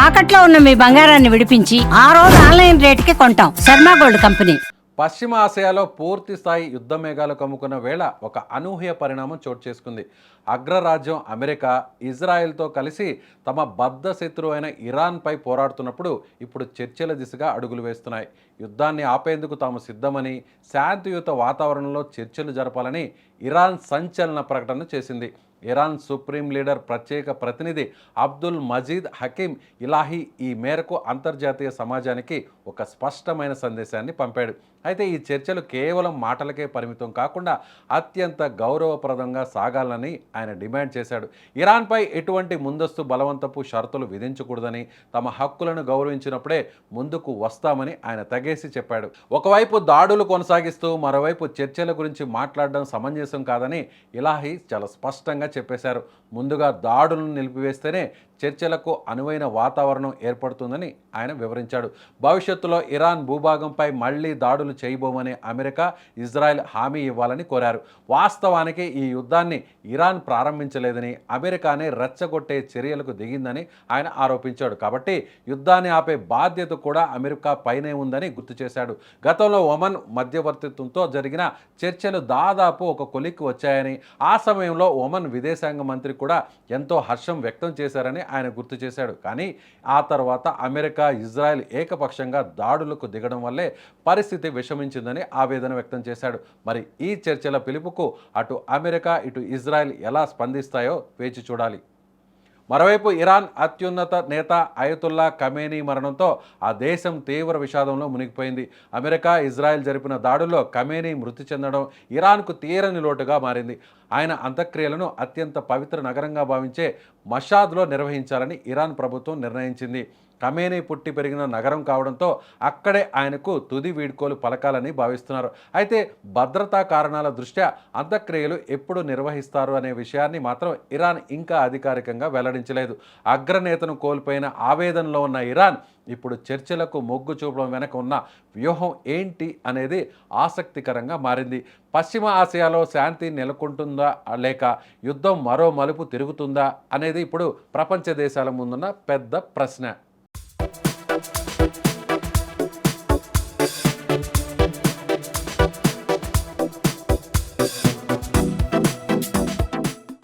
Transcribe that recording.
తాకట్లో ఉన్న మీ బంగారాన్ని విడిపించి ఆ రోజు ఆన్లైన్ రేటుకి కొంటాం. Sharma gold company. పశ్చిమ ఆసియాలో పూర్తి స్థాయి యుద్ధ మేఘాలు కమ్ముకున్న వేళ ఒక అనూహ్య పరిణామం చోటు చేసుకుంది. అగ్రరాజ్యం అమెరికా ఇజ్రాయెల్తో కలిసి తమ బద్ధ శత్రువు అయిన ఇరాన్పై పోరాడుతున్నప్పుడు ఇప్పుడు చర్చల దిశగా అడుగులు వేస్తున్నాయి. యుద్ధాన్ని ఆపేందుకు తాము సిద్ధమని, శాంతియుత వాతావరణంలో చర్చలు జరపాలని ఇరాన్ సంచలన ప్రకటన చేసింది. ఇరాన్ సుప్రీం లీడర్ ప్రత్యేక ప్రతినిధి అబ్దుల్ మజీద్ హకీమ్ ఇలాహీ ఈ మేరకు అంతర్జాతీయ సమాజానికి ఒక స్పష్టమైన సందేశాన్ని పంపాడు. అయితే ఈ చర్చలు కేవలం మాటలకే పరిమితం కాకుండా అత్యంత గౌరవప్రదంగా సాగాలని ఆయన డిమాండ్ చేశాడు. ఇరాన్పై ఎటువంటి ముందస్తు బలవంతపు షరతులు విధించకూడదని, తమ హక్కులను గౌరవించినప్పుడే ముందుకు వస్తామని ఆయన తెగేసి చెప్పాడు. ఒకవైపు దాడులు కొనసాగిస్తూ మరోవైపు చర్చల గురించి మాట్లాడడం సమంజసం కాదని ఇలాహీ చాలా స్పష్టంగా చెప్పేశారు. ముందుగా దాడులను నిలిపివేస్తేనే చర్చలకు అనువైన వాతావరణం ఏర్పడుతుందని ఆయన వివరించాడు. భవిష్యత్తులో ఇరాన్ భూభాగంపై మళ్లీ దాడులు చేయబోమని అమెరికా, ఇజ్రాయెల్ హామీ ఇవ్వాలని కోరారు. వాస్తవానికి ఈ యుద్ధాన్ని ఇరాన్ ప్రారంభించలేదని, అమెరికానే రెచ్చగొట్టే చర్యలకు దిగిందని ఆయన ఆరోపించాడు. కాబట్టి యుద్ధాన్ని ఆపే బాధ్యత కూడా అమెరికా పైనే ఉందని గుర్తు చేశాడు. గతంలో ఒమన్ మధ్యవర్తిత్వంతో జరిగిన చర్చలు దాదాపు ఒక కొలిక్కి వచ్చాయని, ఆ సమయంలో ఒమన్ విదేశాంగ మంత్రి కూడా ఎంతో హర్షం వ్యక్తం చేశారని ఆయన గుర్తు చేశాడు. కానీ ఆ తర్వాత అమెరికా, ఇజ్రాయెల్ ఏకపక్షంగా దాడులకు దిగడం వల్లే పరిస్థితి విషమించిందని ఆవేదన వ్యక్తం చేశాడు. మరి ఈ చర్చల పిలుపుకు అటు అమెరికా, ఇటు ఇజ్రాయెల్ ఎలా స్పందిస్తాయో వేచి చూడాలి. మరోవైపు ఇరాన్ అత్యున్నత నేత అయతుల్లా ఖమేనీ మరణంతో ఆ దేశం తీవ్ర విషాదంలో మునిగిపోయింది. అమెరికా, ఇజ్రాయెల్ జరిపిన దాడుల్లో ఖమేనీ మృతి చెందడం ఇరాన్కు తీరని లోటుగా మారింది. ఆయన అంత్యక్రియలను అత్యంత పవిత్ర నగరంగా భావించే మషాద్లో నిర్వహించాలని ఇరాన్ ప్రభుత్వం నిర్ణయించింది. ఖమేనీ పుట్టి పెరిగిన నగరం కావడంతో అక్కడే ఆయనకు తుది వీడ్కోలు పలకాలని భావిస్తున్నారు. అయితే భద్రతా కారణాల దృష్ట్యా అంత్యక్రియలు ఎప్పుడు నిర్వహిస్తారు అనే విషయాన్ని మాత్రం ఇరాన్ ఇంకా అధికారికంగా వెల్లడించలేదు. అగ్రనేతను కోల్పోయిన ఆవేదనలో ఉన్న ఇరాన్ ఇప్పుడు చర్చలకు మొగ్గు చూపడం వెనక ఉన్న వ్యూహం ఏంటి అనేది ఆసక్తికరంగా మారింది. పశ్చిమ ఆసియాలో శాంతి నెలకొంటుందా లేక యుద్ధం మరో మలుపు తిరుగుతుందా అనేది ఇప్పుడు ప్రపంచ దేశాల ముందున్న పెద్ద ప్రశ్న.